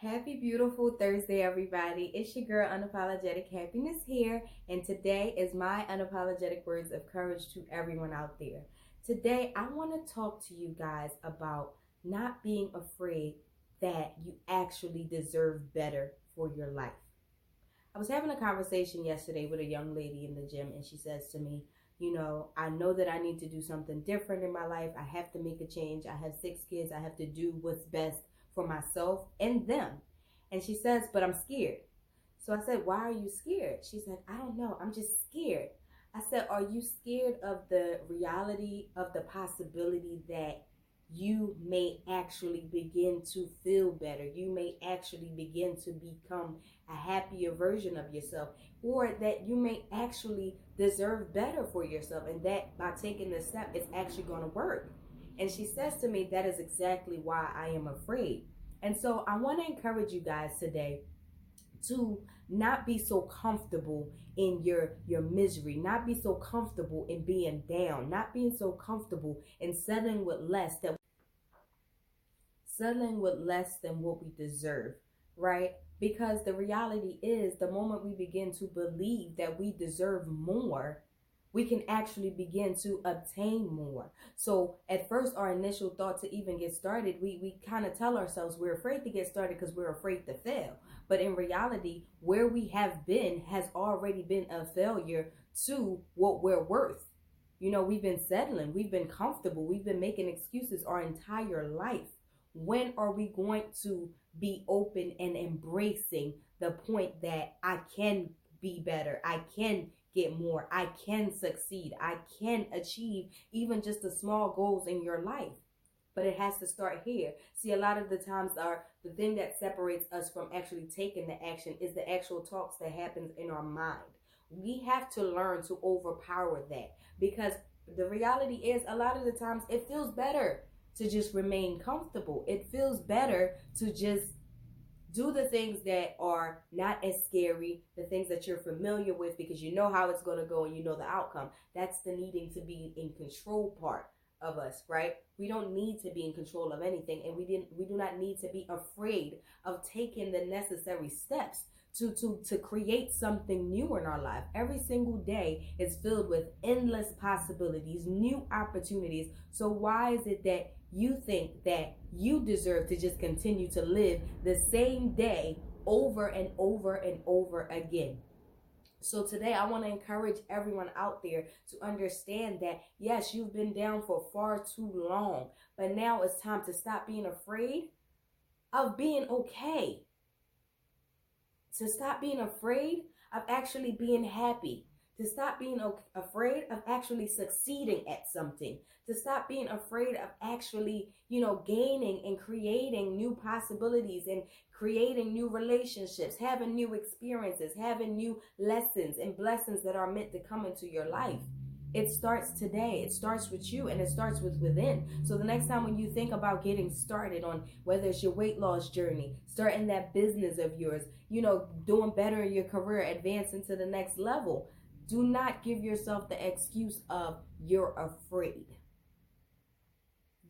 Happy beautiful Thursday, everybody. It's your girl Unapologetic Happiness here, and today is my unapologetic words of courage to everyone out there. Today, I want to talk to you guys about not being afraid that you actually deserve better for your life. I was having a conversation yesterday with a young lady in the gym, and she says to me, I know that I need to do something different in my life. I have to make a change. I have 6 kids. I have to do what's best for myself and them. And she says, but I'm scared. So I said, why are you scared? She said, I don't know. I'm just scared. I said, are you scared of the reality of the possibility that you may actually begin to feel better? You may actually begin to become a happier version of yourself, or that you may actually deserve better for yourself, and that by taking this step, it's actually going to work. And she says to me, that is exactly why I am afraid. And so I want to encourage you guys today to not be so comfortable in your misery, not be so comfortable in being down, not being so comfortable in settling with less than what we deserve, right? Because the reality is, the moment we begin to believe that we deserve more, we can actually begin to obtain more. So at first, our initial thought to even get started, we kind of tell ourselves we're afraid to get started because we're afraid to fail. But in reality, where we have been has already been a failure to what we're worth. We've been settling, we've been comfortable, we've been making excuses our entire life. When are we going to be open and embracing the point that I can be better, I can get more, I can succeed, I can achieve even just the small goals in your life? But it has to start here. See, a lot of the times the thing that separates us from actually taking the action is the actual talks that happens in our mind. We have to learn to overpower that, because the reality is, a lot of the times it feels better to just remain comfortable. It feels better to just do the things that are not as scary, the things that you're familiar with, because you know how it's going to go and you know the outcome. That's the needing to be in control part of us, right? We don't need to be in control of anything, and we do not need to be afraid of taking the necessary steps to create something new in our life. Every single day is filled with endless possibilities, new opportunities. So why is it that you think that you deserve to just continue to live the same day over and over and over again? So today I want to encourage everyone out there to understand that, yes, you've been down for far too long, but now it's time to stop being afraid of being okay. To stop being afraid of actually being happy. To stop being afraid of actually succeeding at something. To stop being afraid of actually, gaining and creating new possibilities and creating new relationships, having new experiences, having new lessons and blessings that are meant to come into your life. It starts today. It starts with you, and it starts with within. So the next time when you think about getting started on whether it's your weight loss journey, starting that business of yours, doing better in your career, advancing to the next level, do not give yourself the excuse of you're afraid.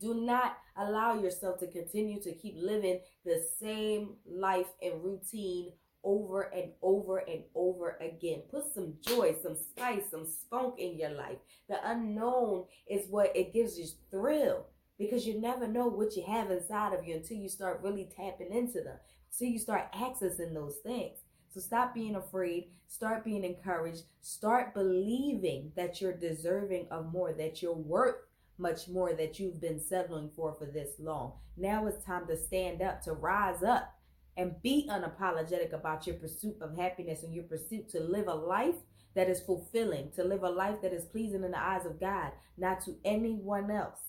Do not allow yourself to continue to keep living the same life and routine over and over and over again. Put some joy, some spice, some spunk in your life. The unknown is what it gives you thrill, because you never know what you have inside of you until you start really tapping into them, until you start accessing those things. So stop being afraid, start being encouraged, start believing that you're deserving of more, that you're worth much more, that you've been settling for this long. Now it's time to stand up, to rise up, and be unapologetic about your pursuit of happiness and your pursuit to live a life that is fulfilling, to live a life that is pleasing in the eyes of God, not to anyone else.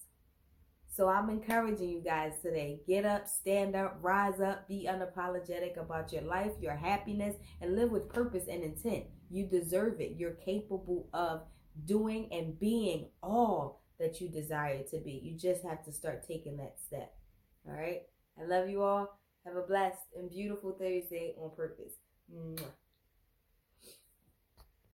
So I'm encouraging you guys today, get up, stand up, rise up, be unapologetic about your life, your happiness, and live with purpose and intent. You deserve it. You're capable of doing and being all that you desire to be. You just have to start taking that step. All right. I love you all. Have a blessed and beautiful Thursday on purpose. Mwah.